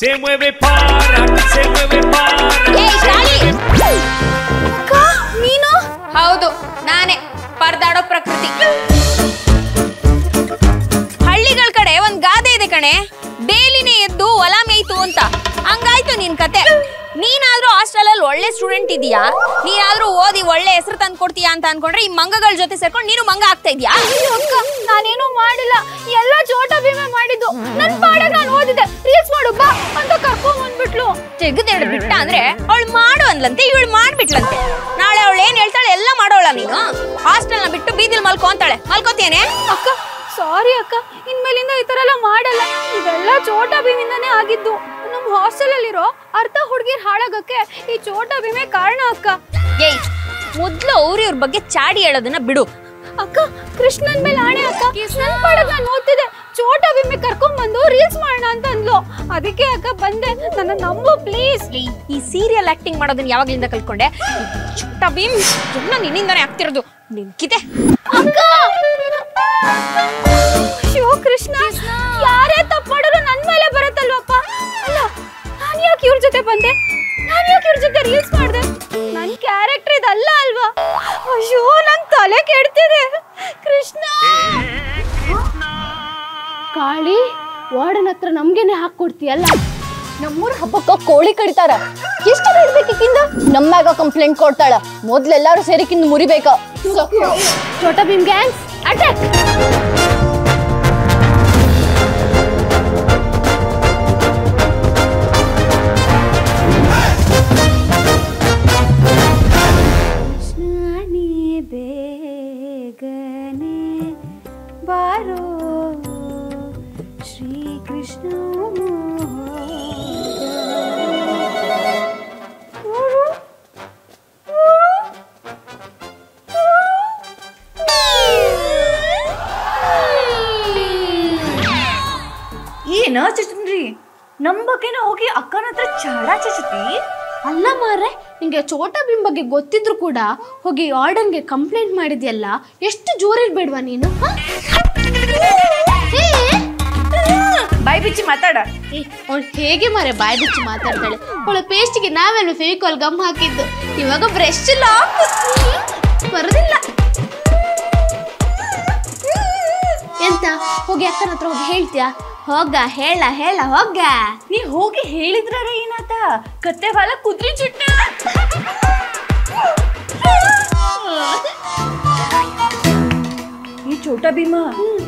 Se mueve para, se mueve para. ನೀನು? ಹೌದು, ನಾನೇ ಪರದಾಡೋ ಪ್ರಕೃತಿ. ಹಳ್ಳಿಗಳ ಕಡೆ ಒಂದ್ ಗಾದೆ ಇದೆ ಕಣೆ, ಡೈಲಿನೇ ಎದ್ದು ಹೊಲ ಮೇಯ್ತು ಅಂತ. ಹಂಗಾಯ್ತು ನಿನ್ ಕತೆ. ನೀನಾದ್ರೂ ಹಾಸ್ಟೆಲ್ ಅಲ್ಲಿ ಒಳ್ಳೆ ಸ್ಟೂಡೆಂಟ್ ಇದೀಯಾ, ನೀನಾದ್ರೂ ಓದಿ ಒಳ್ಳೆ ಹೆಸರು ತಂದು ಕೊಡ್ತೀಯಾ ಅಂತ ಅನ್ಕೊಂಡ್ರೆ ಈ ಮಂಗಗಳ ಜೊತೆ ಸೇರ್ಕೊಂಡು ನೀನು ಮಂಗ ಆಗ್ತಾ ಇದೀಯಾ? ಅಕ್ಕ, ನಾನೇನು ಮಾಡಿಲ್ಲ, ಎಲ್ಲ ಚೋಟ ಭೀಮೆ ಮಾಡಿದ್ದು. ನನ್ ಪಾಡಾಗ ನಾನು ಓದಿದೆ, ರೀಲ್ಸ್ ಮಾಡು ಬಾ ಅಂತ ಕರ್ಕೊಂಡ್ ಬಂದ್ಬಿಟ್ಲು. ತೆಗೆದೇಳು ಬಿಟ್ಟ ಅಂದ್ರೆ ಅವಳು ಮಾಡು ಅಂದ್ಲಂತೆ, ಇವಳು ಮಾಡ್ಬಿಟ್ಲಂತೆ. ನಾಳೆ ಅವಳು ಏನ್ ಹೇಳ್ತಾಳೆ ಎಲ್ಲ ಮಾಡೋಳ. ನೀನು ಹಾಸ್ಟೆಲ್ ನ ಬಿಟ್ಟು ಬೀದಿಲ್ ಮಲ್ಕೋ ಅಂತಾಳೆ, ಮಲ್ಕೋತೇನೆ? ಅಕ್ಕ ಸಾರಿ ಅಕ್ಕ, ಇನ್ಮೇಲಿಂದ ಈ ತರ ಎಲ್ಲ ಮಾಡಲ್ಲ. ಇದೆಲ್ಲ ಚೋಟ ಭೀಮಿಂದಾನೇ ಆಗಿದ್ದು. ನಮ್ ಹಾಸ್ಟೆಲ್ ಅಲ್ಲಿರೋ ಅರ್ಧ ಹುಡುಗಿರ್ ಹಾಳಾಗಕ್ಕೆ ಈ ಚೋಟ ಭೀಮೆ ಕಾರಣ ಅಕ್ಕ. ಏಯ್, ಮೊದ್ಲು ಅವ್ರ ಬಗ್ಗೆ ಚಾಡಿ ಹೇಳೋದನ್ನ ಬಿಡು. ಅಕ್ಕ, ಕೃಷ್ಣನ್ ಮೇಲೆ ಆಣೆ ಅಕ್ಕ, ನನ್ ಪಾಡಕ್ ನಾನು ಓದ್ತಿದ್ದೆ, ಚೋಟ ಭೀಮೆ ಕರ್ಕೊಂಡ್ ಬಂದು ರೀಲ್ಸ್ ಮಾಡೋಣ ಅಂತ ಅಂದ್ಲು. ಅದಕ್ಕೆ ಅಕ್ಕ ಬಂದೆ, ನನ್ನ ನಂಬು ಪ್ಲೀಸ್. ಈ ಸೀರಿಯಲ್ ಆಕ್ಟಿಂಗ್ ಮಾಡೋದನ್ನ ಯಾವಾಗ್ಲಿಂದ ಕಲ್ತ್ಕೊಂಡೆ? ಚೋಟ ಭೀಮ್ ಎಲ್ಲ ನಿನ್ನಿಂದಾನೇ ಆಗ್ತಿರೋದು. ನಿನ್ಕಿದೆ ಅಕ್ಕ. ಶಿವ ಕೃಷ್ಣ, ಯಾರೇ ತಪ್ಪು ಮಾಡಿದ್ರು ನನ್ ಮೇಲೆ ಬರುತ್ತಲ್ವಪ್ಪ. ಅಲ್ಲ, ನಾನ್ ಯಾಕೆ ಇವ್ರ ಜೊತೆ ಬಂದೆ? ನಾನ್ ಯಾಕೆ ಇವ್ರ ಜೊತೆ ರೀಲ್ಸ್ ಮಾಡ್ದೆ? ನನ್ ಕ್ಯಾರೆಕ್ಟರ್ ಇದಲ್ಲ ಅಲ್ವಾ? ಅಯ್ಯೋ, ನಂಗ್ ತಲೆ ಕೆಡ್ತಿದೆ. ಕೃಷ್ಣ ಕಾಳಿ, ವಾರ್ಡನ್ ಹತ್ರ ನಮ್ಗೇನೆ ಹಾಕೊಡ್ತೀಯಲ್ಲ. ನಮ್ಮೂರ್ ಹಬ್ಬಕ್ಕ ಕೋಳಿ ಕಡಿತಾರ, ಎಷ್ಟು ಇರ್ಬೇಕಿಂದ ನಮ್ಮ್ಯಾಗ ಕಂಪ್ಲೇಂಟ್ ಕೊಡ್ತಾಳ. ಮೊದ್ಲೆಲ್ಲಾರು ಸೇರಿಕಿಂದ ಮುರಿಬೇಕ. ಚೋಟ ಭೀಮ್ ಗ್ಯಾಂಗ್ಸ್ ಅಟ್ಯಾಕ್. ಬೇಗನೆ ಬಾರೋ ಶ್ರೀ ಕೃಷ್ಣ. ಏನ ಚಚನ್ರಿ, ನಮ್ ಬಗ್ಗೆನ ಹೋಗಿ ಅಕ್ಕನ ಹತ್ರ ಚಾಡ ಚಚತಿ? ಅಲ್ಲ ಮಾರ್ರೆ, ನಿಂಗೆ ಚೋಟ ಭೀಮ್ ಬಗ್ಗೆ ಗೊತ್ತಿದ್ರು ಕೂಡ ಹೋಗಿ ವಾರ್ಡನ್ಗೆ ಕಂಪ್ಲೇಂಟ್ ಮಾಡಿದ್ಯಲ್ಲ, ಎಷ್ಟು ಜೋರಿರ್ಬೇಡ್ವಾ ನೀನು? ಬಾಯ್ ಬಿಚ್ಚಿ ಮಾತಾಡ. ಅವಳು ಹೇಗೆ ಮಾರೆ ಬಾಯ್ ಬಿಚ್ಚಿ ಮಾತಾಡ್ತಾಳೆ? ಅವಳ ಪೇಸ್ಟ್ಗೆ ನಾವೇನು ಫೆವಿಕಾಲ್ ಗಮ್ ಹಾಕಿದ್ದು, ಇವಾಗ ಬ್ರಷ್ ಲಾಕ್ ಬರೋದಿಲ್ಲ. ಎಂತ ಹೋಗಿ ಅಕ್ಕನ ಹತ್ರ ಹೋಗಿ ಹೇಳ್ತೀಯಾ? ಹೋಗ ಹೇಳ ಹೇಳ ಹೋಗ. ನೀ ಹೋಗಿ ಹೇಳಿದ್ರ ಏನಾತ? ಕತ್ತೆ ಬಾಲ ಕುದ್ರಿ ಚುಟ್ಟ. ಈ ಚೋಟ ಭೀಮ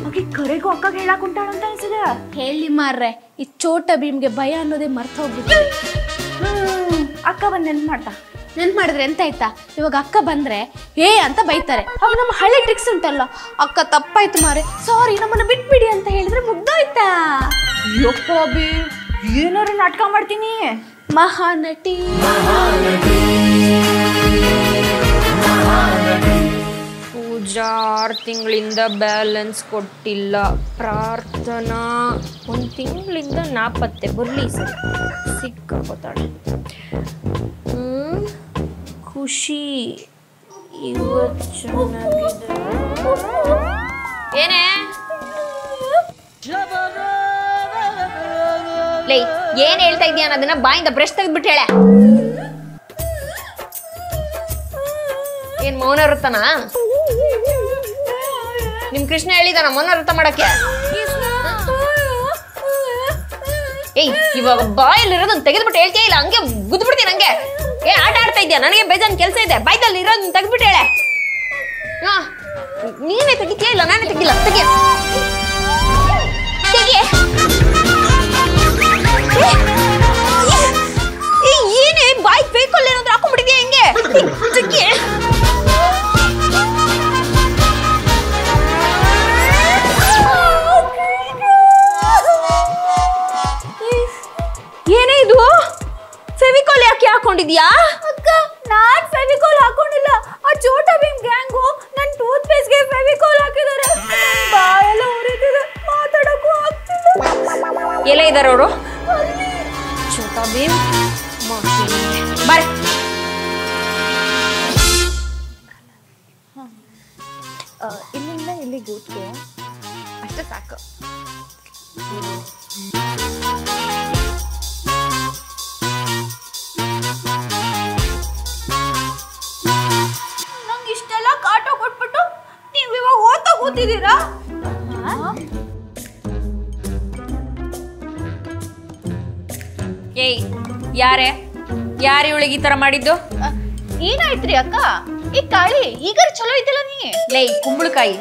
ಆಕೆ ಕರೆಗೂ ಅಕ್ಕಗೆ ಹೇಳಕ್ ಉಂಟಾಳಂತ ಅನ್ಸದ. ಹೇಳಿ ಮಾರ್ರೆ, ಈ ಚೋಟ ಭೀಮ್ಗೆ ಭಯ ಅನ್ನೋದೇ ಮರ್ತ ಹೋಗ್ಬಿಟ್ಟು. ಅಕ್ಕ ಬಂದ್ ನೆನ್ಪ್ ಮಾಡ್ತಾ. ನೆನ್ಪ್ ಮಾಡಿದ್ರೆ ಎಂತ ಆಯ್ತಾ? ಇವಾಗ ಅಕ್ಕ ಬಂದ್ರೆ ಏ ಅಂತ ಬೈತಾರೆ. ಅವಾಗ ನಮ್ಮ ಹಳೆ ಟ್ರಿಕ್ಸ್ ಉಂಟಲ್ಲ, ಅಕ್ಕ ತಪ್ಪಾಯ್ತು ಮಾರೆ, ಸಾರಿ ನಮ್ಮನ್ನ ಬಿಟ್ಬಿಡಿ ಅಂತ ಹೇಳಿದ್ರೆ ಮುಗ್ದೋಯ್ತಾ. ಯಪ್ಪ ಬಿ, ಏನಾರು ನಾಟಕ ಮಾಡ್ತೀನಿ. ಮಹಾನಟಿ ಪೂಜಾ 6 ತಿಂಗಳಿಂದ ಬ್ಯಾಲೆನ್ಸ್ ಕೊಟ್ಟಿಲ್ಲ. ಪ್ರಾರ್ಥನಾ 1 ತಿಂಗಳಿಂದ ನಾಪತ್ತೆ. ಬರ್ಲಿ ಸರ್, ಸಿಕ್ಕಾಕೋತಾಳೆ. ಖುಷಿ ಇವತ್ತು ಚೆನ್ನಾಗಿದೆ. ಏನೇ ಲೈ, ಏನ್ ಹೇಳ್ತಾ ಇದೀಯ ಅನ್ನೋದನ್ನ ಬಾಯಿಂದ ಬ್ರಷ್ ತೆಗೆದ್ಬಿಟ್ಟು ಹೇಳೆ. ಏನ್ ಮೌನ ವೃತ್ತನಾ? ನಿಮ್ ಕೃಷ್ಣ ಹೇಳಿದಾನ ಮೌನ ವೃತ್ತ ಮಾಡಕ್ಕೆ? ಏಯ್, ಇವಾಗ ಬಾಯಲ್ಲಿರೋದನ್ನ ತೆಗೆದ್ಬಿಟ್ಟು ಹೇಳ್ತೀಯ ಇಲ್ಲ ಹಂಗೆ ಗುದ್ಬಿಡ್ತೀನಿ. ಹಂಗೆ ಏ ಆಟ ಆಡ್ತಾ ಇದ್ಯಾ? ನನಗೆ ಬೇಜಾನ್ ಕೆಲಸ ಇದೆ. ಬಾಯ್ದಲ್ಲಿ ಇರೋದನ್ನ ತೆಗೆದ್ಬಿಟ್ಟು ಹೇಳೆ. ಹಾ, ನೀನೇ ತೆಗಿತೀಯ ಇಲ್ಲ ನಾನೇ ತೆಗಿಲ್ಲ? ತೆಗಿಯ ತೆಗಿಯ. ಏನೇ ಬಾಯ್ ಬೇಕಲ್ಲ ಏನಾದ್ರೂ ಹಾಕೊಂಡ್ಬಿಟ್ಟಿದ್ಯಾ? ಹೆಂಗೆ ತೆಗಿಯ. ಏನೇ ಇದು? ಫೆವಿಕಾಲ್ ಯಾಕೆ ಹಾಕೊಂಡಿದ್ಯಾ? ಅಕ್ಕ, ನಾನ್ ಫೆವಿಕಾಲ್ ಹಾಕೊಂಡಿಲ್ಲ. ಆ ಚೋಟ ಭೀಮ್ ಗ್ಯಾಂಗು ನನ್ ಟೂತ್ ಪೇಸ್ಟ್ಗೆ ಫೆವಿಕಾಲ್ ಹಾಕಿದ್ದಾರೆ. ಬಾಯೆಲ್ಲ ಉರಿತಿದೆ, ಮಾತಾಡಕ್ಕೂ ಆಗ್ತಿಲ್ಲ. ಎಲ್ಲ ಇದಾರೆ ಅವರು? ಚೋಟ ಭೀಮ್ ಬಾರೆ. ಇಲ್ಲಿಂದ ಇಲ್ಲಿ ಕೂತ್ಕೋ, ಅಷ್ಟೇ ಸಾಕು. ಕೂತಿದ್ದೀರಾ? ಏಯ್ ಯಾರೇ ಯಾರು ಇವಳಿಗೆ ಈ ತರ ಮಾಡಿದ್ದು? ಏನಾಯ್ತ್ರಿ ಅಕ್ಕ? ಈ ಕಾಳಿ ಈಗ ಚಲೋ ಇದ್ದಿಲ್ಲ ನೀ. ಲೇ ಕುಂಬಳಕಾಯಿ,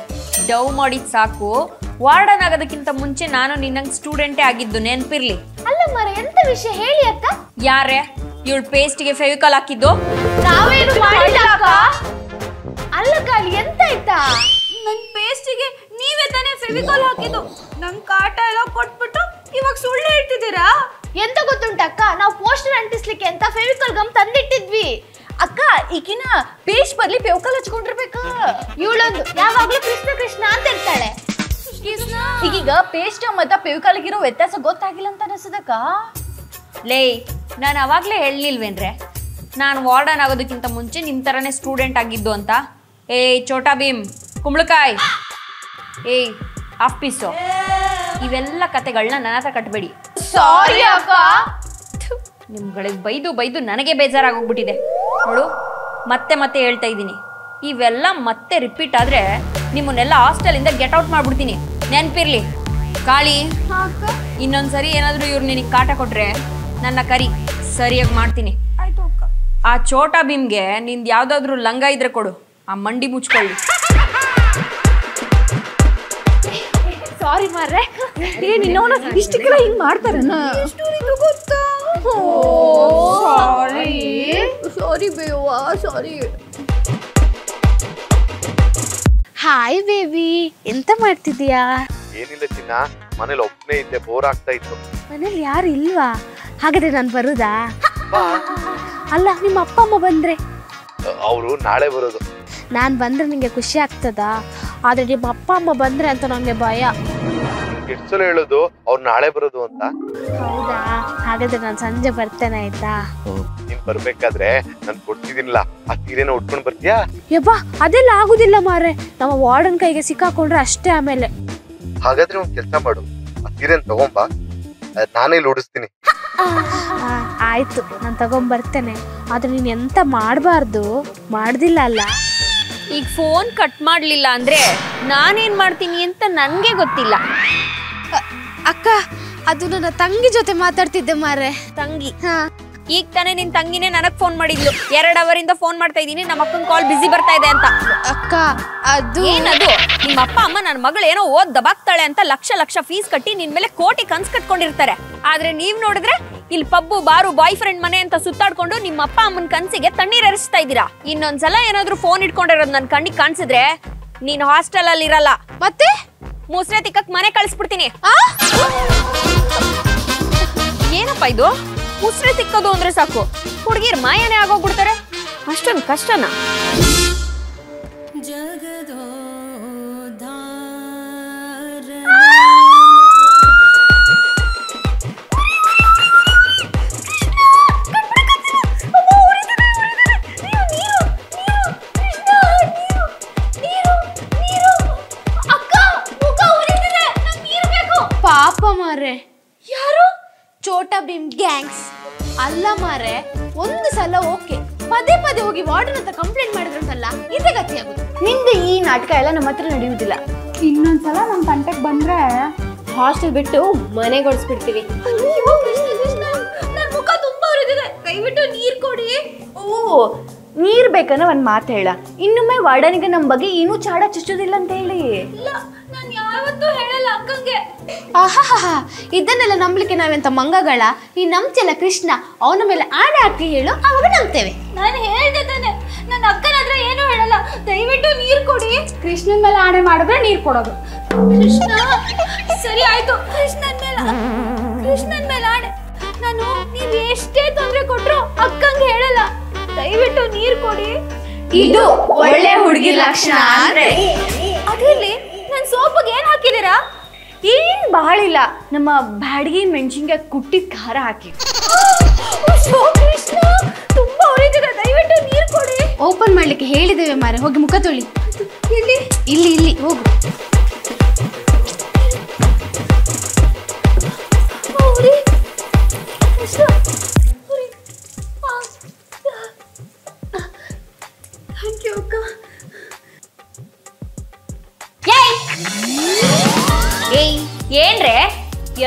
ಡವ್ ಮಾಡಿದ್ ಸಾಕು. ವಾರ್ಡನ್ ಆಗೋದಕ್ಕಿಂತ ಮುಂಚೆ ನಾನು ನಿನ್ನಂಗ್ ಸ್ಟೂಡೆಂಟೇ ಆಗಿದ್ದು, ನೆನ್ಪಿರ್ಲಿ. ಅಲ್ಲ ಮರ, ಎಂತ ವಿಷಯ ಹೇಳಿ ಅಕ್ಕ. ಯಾರೇ ಇವಳು ಪೇಸ್ಟ್ಗೆ ಫೆವಿಕಾಲ್ ಹಾಕಿದ್ದು? ನಾವೇನು ಮಾಡಿಲ್ಲ ಅಕ್ಕ. ಅಲ್ಲ ಕಾಳಿ, ಎಂತ ಆಯ್ತಾ? ನನ್ ಪೇಸ್ಟಿಗೆ ನೀವೇ ತಾನೇ ಫೆವಿಕಾಲ್ ಹಾಕಿದ್ದು. ನನ್ ಕಾಟ ಎಲ್ಲ ಕೊಟ್ಬಿಟ್ಟು ಇವಾಗ ಸುಳ್ಳು ಹೇಳ್ತಿದ್ದೀರಾ? ಎಂತ ಗೊತ್ತುಂಟಕ್ಕ, ನಾವು ಪೋಸ್ಟರ್ ಅಂಟಿಸ್ಲಿಕ್ಕೆ ಅಂತ ಫೆವಿಕಾಲ್ ಗಮ್ ತಂದಿಟ್ಟಿದ್ವಿ. ಅಕ್ಕ ಈಗಿನ ಪೇಸ್ಟ್ ಬರ್ಲಿ ಫೆವಿಕಾಲ್ ಹಚ್ಕೊಂಡಿರ್ಬೇಕ. ಇವಳೊಂದು ಯಾವಾಗ್ಲೂ ಕೃಷ್ಣ ಕೃಷ್ಣ ಅಂತ ಇರ್ತಾಳೆ. ಈಗೀಗ ಪೇಸ್ಟ್ ಮತ್ತ ಫೆವಿಕಾಲ್ಗಿರೋ ವ್ಯತ್ಯಾಸ ಗೊತ್ತಾಗಿಲ್ಲ ಅಂತ ಅನಿಸದಕ್ಕ. ಲೇ ನಾನು ಅವಾಗ್ಲೇ ಹೇಳಲಿಲ್ವೇನ್ರೆ ನಾನು ವಾರ್ಡನ್ ಆಗೋದಕ್ಕಿಂತ ಮುಂಚೆ ನಿಮ್ ತರನೇ ಸ್ಟೂಡೆಂಟ್ ಆಗಿದ್ದು ಅಂತ? ಏಯ್ ಚೋಟಾ ಭೀಮ್, ಕುಂಬಳಕಾಯಿ, ಏಯ್ ಆಫ್ ಪೀಸು, ಇವೆಲ್ಲ ಕತೆಗಳನ್ನ ನನ್ನ ಹತ್ರ ಕಟ್ಬೇಡಿ. ಸಾರಿ ಅಕ್ಕ. ನಿಮ್ಗಳಿಗೆ ಬೈದು ಬೈದು ನನಗೆ ಬೇಜಾರಾಗೋಗ್ಬಿಟ್ಟಿದೆ ನೋಡು. ಮತ್ತೆ ಮತ್ತೆ ಹೇಳ್ತಾ ಇದ್ದೀನಿ, ಇವೆಲ್ಲ ಮತ್ತೆ ರಿಪೀಟ್ ಆದ್ರೆ ನಿಮ್ಮನ್ನೆಲ್ಲ ಹಾಸ್ಟೆಲಿಂದ ಗೆಟ್ ಔಟ್ ಮಾಡ್ಬಿಡ್ತೀನಿ, ನೆನ್ಪಿರ್ಲಿ. ಕಾಳಿ, ಇನ್ನೊಂದ್ಸರಿ ಏನಾದರೂ ಇವ್ರು ನಿನಗೆ ಕಾಟ ಕೊಟ್ರೆ ನನ್ನ ಕರಿ, ಸರಿಯಾಗಿ ಮಾಡ್ತೀನಿ. ಆ ಚೋಟಾ ಭೀಮ್ಗೆ ನಿಂದು ಯಾವ್ದಾದ್ರು ಲಂಗ ಇದ್ರೆ ಕೊಡು, ಆ ಮಂಡಿ ಮುಚ್ಕೊಳ್ಳಿ. ಸಾರಿ ಮಾರ್ರೆ, ಏನ್ ಇನ್ನವನ ಇಷ್ಟಕ್ಕೆಲ್ಲ ಹಿಂಗ್ ಮಾಡ್ತಾರನ? ಗೊತ್ತಾ? ಸಾರಿ ಬೇವಾ, ಸಾರಿ. ಹಾಯ್ ಬೇಬಿ, ಎಂತ ಮಾಡ್ತಿದ್ಯಾ? ಏನಿಲ್ಲ ಚಿನ್ನ, ಮನೇಲಿ ಒಬ್ಬನೇ ಇದ್ದೆ, ಬೋರ್ ಆಗ್ತಾ ಇತ್ತು. ಮನೇಲಿ ಯಾರು ಇಲ್ವಾ? ಹಾಗಾದ್ರೆ ನಾನು ಬರುದಾ? ಅಲ್ಲ, ನಿಮ್ಮ ಅಪ್ಪ ಅಮ್ಮ ಬಂದ್ರೆ? ಅವರು ನಾಳೆ ಬರೋದು. ನಾನು ಬಂದ್ರೆ ನಿಂಗೆ ಖುಷಿ ಆಗ್ತದಾ? ಆದ್ರೆ ನಿಮ್ಮ ಅಪ್ಪ ಅಮ್ಮ ಬಂದ್ರೆ ಅಂತ ನಂಗೆ ಭಯ. ಎಷ್ಟು ಸಲ ಹೇಳೋದು ಅವ್ರು ನಾಳೆ ಬರೋದು ಅಂತ? ಹೌದಾ? ಹಾಗಾದ್ರೆ ನಾನು ಸಂಜೆ ಬರ್ತೇನೆ, ಆಯ್ತಾ? ನೀನ್ ಬರ್ಬೇಕಾದ್ರೆ ನಾನು ಕೊಡ್ತಿದ್ದೀನಿಲ್ಲ, ಆ ಸೀರೆನ ಉಟ್ಕೊಂಡ್ ಬರ್ತೀಯಾ? ಯಬ್ಬಾ, ಅದೆಲ್ಲ ಆಗುದಿಲ್ಲ ಮಾರ್ರೆ, ನಮ್ಮ ವಾರ್ಡನ್ ಕೈಗೆ ಸಿಕ್ಕಾಕೊಂಡ್ರೆ ಅಷ್ಟೇ. ಆಮೇಲೆ ಹಾಗಾದ್ರೆ ಒಂದ್ ಕೆಲಸ ಮಾಡು, ಆ ಸೀರೆನ ತಗೊಂಬಾ, ನಾನೇ ಇಲ್ಲಿ ಉಡಿಸ್ತೀನಿ. ಆಯ್ತು, ನಾನು ತಗೊಂಬರ್ತೇನೆ. ಆದ್ರೆ ನೀನ್ ಎಂತ ಮಾಡಬಾರ್ದು, ಮಾಡ್ದಿಲ್ಲ ಅಲ್ಲ? ಈಗ ಫೋನ್ ಕಟ್ ಮಾಡ್ಲಿಲ್ಲ ಅಂದ್ರೆ ನಾನೇನ್ ಮಾಡ್ತೀನಿ ಅಂತ ನನ್ಗೆ ಗೊತ್ತಿಲ್ಲ. ಅಕ್ಕ, ಅದು ನನ್ನ ತಂಗಿ ಜೊತೆ ಮಾತಾಡ್ತಿದ್ದೆ ಮಾರ್ರೆ. ತಂಗಿ? ಈಗ ತಾನೇ ನಿನ್ ತಂಗಿನೇ ನನಗ್ ಫೋನ್ ಮಾಡಿದ್ಲು. 2 ಅವರಿಂದ ಫೋನ್ ಮಾಡ್ತಾ ಇದೀನಿ, ನಮ್ಮ ಅಕ್ಕನ ಕಾಲ್ ಬಿಸಿ ಬರ್ತಾ ಇದೆ ಅಂತ. ಅಕ್ಕ, ಅದು ಏನದು? ನಿಮ್ಮ ಅಪ್ಪ ಅಮ್ಮ ನನ್ನ ಮಗಳು ಏನೋ ಓದ್ ದಬಾಕ್ತಾಳೆ ಅಂತ ಲಕ್ಷ ಲಕ್ಷ ಫೀಸ್ ಕಟ್ಟಿ ನಿನ್ ಮೇಲೆ ಕೋಟಿ ಕನ್ಸ್ ಕಟ್ಕೊಂಡಿರ್ತಾರೆ. ಆದ್ರೆ ನೀವ್ ನೋಡಿದ್ರೆ ಇಲ್ಲಿ ಪಬ್ಬು ಬಾರು ಬಾಯ್ ಫ್ರೆಂಡ್ ಮನೆ ಅಂತ ಸುತ್ತಾಡ್ಕೊಂಡು ನಿಮ್ಮ ಅಪ್ಪ ಅಮ್ಮನ ಕನ್ಸಿಗೆ ತಣ್ಣೀರ್ ಎರಸ್ತಾ ಇದ್ದೀರಾ. ಇನ್ನೊಂದ್ಸಲ ಏನಾದ್ರು ಫೋನ್ ಇಟ್ಕೊಂಡಿರೋದು ನನ್ ಕಣ್ಣಿಗೆ ಕಾಣಿಸಿದ್ರೆ ನೀನ್ ಹಾಸ್ಟೆಲ್ ಅಲ್ಲಿ ಇರಲ್ಲ, ಮತ್ತೆ ಮುಸ್ರೆ ತಿಕ್ಕಕ್ ಮನೆ ಕಳಿಸ್ಬಿಡ್ತೀನಿ. ಏನಪ್ಪ ಇದು? ಮುಸ್ರೆ ತಿಕ್ಕೋದು ಅಂದ್ರೆ ಸಾಕು ಹುಡುಗಿರ್ ಮಾಯನೇ ಆಗೋಗ್ಬಿಡ್ತಾರೆ, ಅಷ್ಟೊಂದು ಕಷ್ಟನಾ? ಪಾಪ ಮಾರ್ರೆ. ಯಾರು? ಚೋಟಾ ಭೀಮ್ ಗ್ಯಾಂಗ್ಸ್ ಅಲ್ಲ ಮಾರ್ರೆ. ಒಂದು ಸಲ ಓಕೆ, ಪದೇ ಪದೇ ಹೋಗಿ ವಾರ್ಡನ್ ಅಂತ ಕಂಪ್ಲೇಂಟ್ ಮಾಡಿದ್ರಂತಲ್ಲ, ಇದೇ ಗತಿ ಆಗುದು. ನಿಂದು ಈ ನಾಟಕ ಎಲ್ಲ ನಮ್ಮ ಹತ್ರ ನಡೆಯುವುದಿಲ್ಲ. ಇನ್ನೊಂದ್ಸಲ ನಮ್ ತಂಟೆಗೆ ಬಂದ್ರೆ ಹಾಸ್ಟೆಲ್ ಬಿಟ್ಟು ಮನೆಗೆ ಓಡಿಸ್ಬಿಡ್ತೀವಿ. ನನ್ ಮುಖ ತುಂಬಾ ಉರಿದಿದೆ, ದಯವಿಟ್ಟು ನೀರ್ ಕೊಡಿ. ಓ, ನೀರ್ ಬೇಕನ್ನ ಒಂದ್ ಮಾತು ಹೇಳ. ಇನ್ನೊಮ್ಮೆ ವಾರ್ಡನಿಗೆ ನಮ್ ಬಗ್ಗೆ ಏನೂ ಚಾಡ ಚುಚ್ಚೋದಿಲ್ಲ ಅಂತ ಹೇಳಿ. ಇಲ್ಲ, ನಾನು ಯಾವತ್ತೂ ಹೇಳಲ್ಲ ಅಕ್ಕಂಗೆ. ಆಹಾ, ಇದನ್ನೆಲ್ಲ ನಂಬಲಿಕ್ಕೆ ನಾವೆಂತ ಮಂಗಗಳ? ನೀ ನಂಬ್ತಿಯಲ್ಲ ಕೃಷ್ಣ, ಅವನ ಮೇಲೆ ಆಣೆ ಹಾಕಿ ಹೇಳು, ಅವಾಗ ನಂಬ್ತೇವೆ. ನಾನು ಹೇಳ್ದೆ ತಾನೆ, ನನ್ನ ಅಕ್ಕನ ಹತ್ರ ಏನು ಹೇಳಲ್ಲ, ದಯವಿಟ್ಟು ನೀರ್ ಕೊಡಿ. ಕೃಷ್ಣನ್ ಮೇಲೆ ಆಣೆ ಮಾಡಿದ್ರೆ ನೀರ್ ಕೊಡೋದು. ಕೃಷ್ಣ, ಸರಿ ಆಯ್ತು, ಕೃಷ್ಣನ್ ಮೇಲೆ ಆಣೆ. ನಾನು ನೀವ್ ಎಷ್ಟೇ ತೊಂದ್ರೆ ಕೊಟ್ರು ಅಕ್ಕಂಗೆ ಹೇಳಲ್ಲ, ದಯವಿಟ್ಟು ನೀರ್ ಕೊಡಿ. ಇದು ಒಳ್ಳೆ ಹುಡುಗಿ ಲಕ್ಷಣ ಅಂದ್ರೆ. ಅದಿರ್ಲಿ, ನನ್ ಸೋಪಿಗೆ ಏನ್ ಹಾಕಿದೀರಾ? ಏನ್ ಬಹಳ ಇಲ್ಲ, ನಮ್ಮ ಬ್ಯಾಡಗಿ ಮೆಣಸಿನ್ಕಾಯಿ ಕುಟ್ಟಿದ ಖಾರ ಹಾಕಿ. ಕೃಷ್ಣ, ತುಂಬಾ ಉರಿದಿದೆ, ದಯವಿಟ್ಟು ನೀರ್ ಕೊಡಿ. ಓಪನ್ ಮಾಡ್ಲಿಕ್ಕೆ ಹೇಳಿದ್ದೇವೆ ಮಾರೆ, ಹೋಗಿ ಮುಖ ತೊಳಿ. ಇಲ್ಲಿ ಇಲ್ಲಿ ಇಲ್ಲಿ ಹೋಗು. ಥ್ಯಾಂಕ್ ಯು ಅಕ್ಕ. ಏಯ್ ಏನ್ರೆ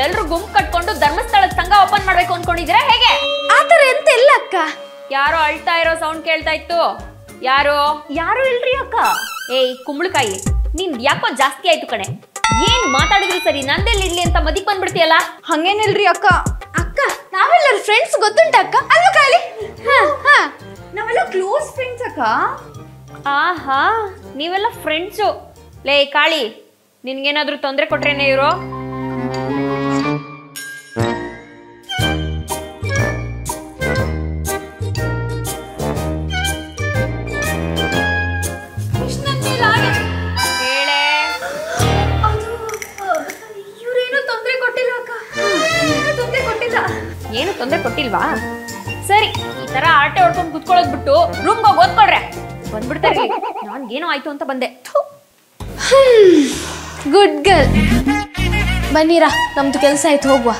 ಎಲ್ರು ಗುಂಪು ಕಟ್ಕೊಂಡು ಧರ್ಮಸ್ಥಳದ ಸಂಘ ಓಪನ್ ಮಾಡ್ಬೇಕು ಅನ್ಕೊಂಡಿದ್ದೀರಾ ಹೇಗೆ? ಆತರ ಎಂತ ಇಲ್ಲ ಅಕ್ಕ. ಯಾರೋ ಅಳ್ತಾ ಇರೋ ಸೌಂಡ್ ಕೇಳ್ತಾ ಇತ್ತು. ಯಾರು ಇಲ್ರಿ ಅಕ್ಕ. ಏಯ್ ಕುಂಬಳಕಾಯಿ, ನಿನ್ ಯಾಕೋ ಜಾಸ್ತಿ ಆಯ್ತು ಕಣೆ. ಏನ್ ಮಾತಾಡಿದ್ರು ಸರಿ, ನಂದೆಲ್ಲಿ ಇಡ್ಲಿ ಅಂತ ಮದಿಕ್ ಬಂದ್ಬಿಡ್ತೀಯಲ್ಲ. ಹಂಗೇನಿಲ್ರಿ ಅಕ್ಕ. ಅಕ್ಕ ನಾವೆಲ್ಲರೂ ಫ್ರೆಂಡ್ಸ್ ಗೊತ್ತುಂಟ ಅಕ್ಕ ಅಲ್ವಾ ಕಾಳಿ? ನಾವೆಲ್ಲ ಕ್ಲೋಸ್ ಫ್ರೆಂಡ್ಸ್ ಅಕ್ಕ. ಆಹಾ, ನೀವೆಲ್ಲ ಫ್ರೆಂಡ್ಸು. ಲೇ ಕಾಳಿ, ನಿನ್ಗೇನಾದ್ರೂ ತೊಂದರೆ ಕೊಟ್ರೇನೆ ಇವರು? ಏನು ತೊಂದರೆ ಕೊಟ್ಟಿಲ್ವಾ? ಸರಿ, ಈ ತರ ಆಟೆ ಹೊಡ್ಕೊಂಡು ಕುತ್ಕೊಳ್ಳೋದ್ ಬಿಟ್ಟು ರೂಮ್ಗೆ ಹೋಗಿ ಓದ್ಕೊಳ್ರೆ. ಬಂದ್ಬಿಡ್ತಾರೆ. ನನ್ಗೇನೋ ಆಯ್ತು ಅಂತ ಬಂದೆ. Good girl. ಬನ್ನಿರಾ, ನಮ್ದು ಕೆಲಸ ಆಯ್ತು, ಹೋಗುವ.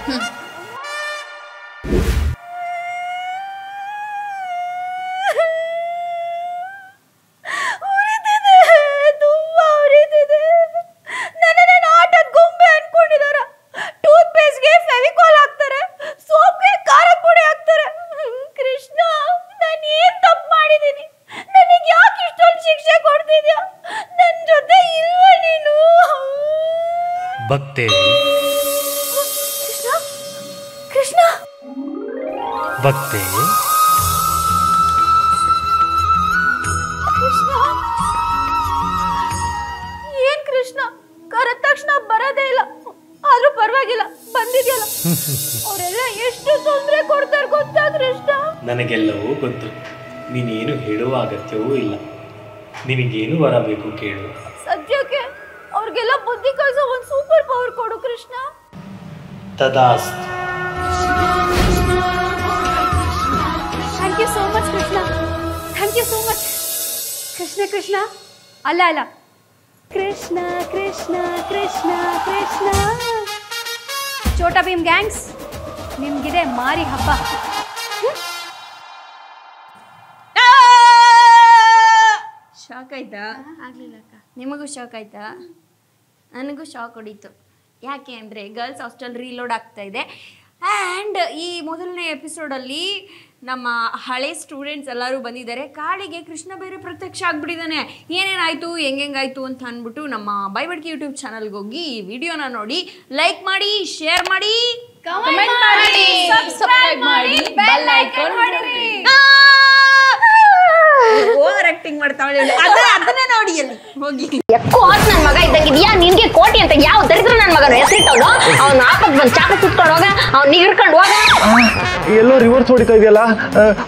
ಭಕ್ತೆ ಕೃಷ್ಣ ಭಕ್ತೆ ಕೃಷ್ಣ ಏನ್ ಕೃಷ್ಣ ಕರೆದ ತಕ್ಷಣ ಬರೋದೇ ಇಲ್ಲ. ಆದ್ರೂ ಪರವಾಗಿಲ್ಲ, ಬಂದಿದ್ಯಲ್ಲ. ಅವರೆಲ್ಲ ಎಷ್ಟು ತೊಂದರೆ ಕೊಡ್ತಾರೆ ಗೊತ್ತಾ ಕೃಷ್ಣ? ನನಗೆಲ್ಲವೂ ಗೊತ್ತು. ನೀನೇನು ಹೇಳುವ ಅಗತ್ಯವೂ ಇಲ್ಲ. ನಿನಗೇನು ಬರಬೇಕು ಕೇಳು. ಸದ್ಯಕ್ಕೆ ಅವ್ರಿಗೆಲ್ಲ ಬುದ್ಧಿ ಕಲಿಸೋ ಒಂದು ಸೂಪರ್ ಪವರ್ ಕೊಡು ಕೃಷ್ಣ. ತದಾಸ್ತು. Thank you so much Krishna. Thank you so much. Krishna Krishna ಅಲ್ಲ ಅಲ್ಲ, ಕೃಷ್ಣ ಕೃಷ್ಣ ಕೃಷ್ಣ ಕೃಷ್ಣ. ಚೋಟಾ ಭೀಮ್ ಗ್ಯಾಂಗ್ಸ್, ನಿಮ್ಗಿದೆ ಮಾರಿ ಹಬ್ಬ. ಶಾಕ್ ಆಯ್ತಾ? ಆಗ್ಲಿಲ್ಲ ಅಕ್ಕ. ನಿಮಗೂ ಶಾಕ್ ಆಯ್ತಾ? ನನಗೂ ಶಾಕ್ ಹೊಡೀತು. ಯಾಕೆ ಅಂದರೆ ಗರ್ಲ್ಸ್ ಹಾಸ್ಟೆಲ್ ರೀಲೋಡ್ ಆಗ್ತಾ ಇದೆ. ಆ್ಯಂಡ್ ಈ ಮೊದಲನೇ ಎಪಿಸೋಡಲ್ಲಿ ನಮ್ಮ ಹಳೆ ಸ್ಟೂಡೆಂಟ್ಸ್ ಎಲ್ಲರೂ ಬಂದಿದ್ದಾರೆ. ಕಾಳಿಗೆ ಕೃಷ್ಣ ಬೇರೆ ಪ್ರತ್ಯಕ್ಷ ಆಗ್ಬಿಟ್ಟಿದ್ದಾನೆ. ಏನೇನಾಯಿತು ಹೆಂಗಾಯ್ತು ಅಂತ ಅಂದ್ಬಿಟ್ಟು ನಮ್ಮ ಬೈಬಡ್ಕಿ ಯೂಟ್ಯೂಬ್ ಚಾನಲ್ಗೆ ಹೋಗಿ ಈ ವಿಡಿಯೋನ ನೋಡಿ, ಲೈಕ್ ಮಾಡಿ, ಶೇರ್ ಮಾಡಿ, ಕಮೆಂಟ್ ಮಾಡಿ, ಸಬ್ಸ್ಕ್ರೈಬ್ ಮಾಡಿ, ಬೆಲ್ ಐಕಾನ್ ಹೊಡಿರಿ. ಓವರ್ ಆಕ್ಟಿಂಗ್ ಮಾಡ್ತಾವಳೆ, ಅದನ್ನೇ ನೋಡಿ ಅಲ್ಲಿ ಹೋಗಿ. ಕೋಟ್ ನನ್ ಮಗ ಇದ್ದಂಗಿದ್ಯಾ, ನಿನ್ಗೆ ಕೋಟಿ ಅಂತ ಯಾವ ದರಿದ್ರ ನನ್ ಮಗನ ಹೆಸರಿಟ್ಟವನು? ಅವ್ನ ಆಪತ್ ಬಂದ್ ಚಾಪ ಸುಟ್ಕೊಂಡು ಹೋಗ, ಅವ್ನ ಹಿಡ್ಕೊಂಡು ಹೋಗ. ಎಲ್ಲೋ ರಿವರ್ಸ್ ಹೊಡಿತಾ ಇದೆಯಲ್ಲ.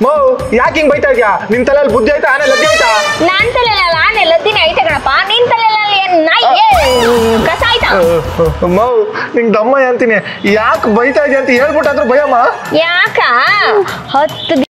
ಮೋ, ಯಾಕೆ ಹಿಂಗ್ ಬೈತಾ ಇದ್ಯಾ? ನಿನ್ ತಲೆಯಲ್ಲಿ ಬುದ್ಧಿ ಆಯ್ತಾ, ಆನೆ ಲದ್ದಿ ಆಯ್ತಾ? ನಾನ್ ತಲೆಲ್ಲ ಆನೆ ಲದ್ದಿನ ಐತೆ ಕಣಪ್ಪ. ನಿನ್ ತಲೆಲ್ಲ ಏನ್ ನಾಯಿ ಕಸ ಆಯ್ತಾ? ಮೋ, ನಿಂಗ್ ದಮ್ಮ ಅಂತೀನಿ. ಯಾಕೆ ಬೈತಾ ಇದೆಯಾ ಅಂತ ಹೇಳ್ಬಿಟ್ಟಾದ್ರು ಭಯಮ್ಮ. ಯಾಕ 10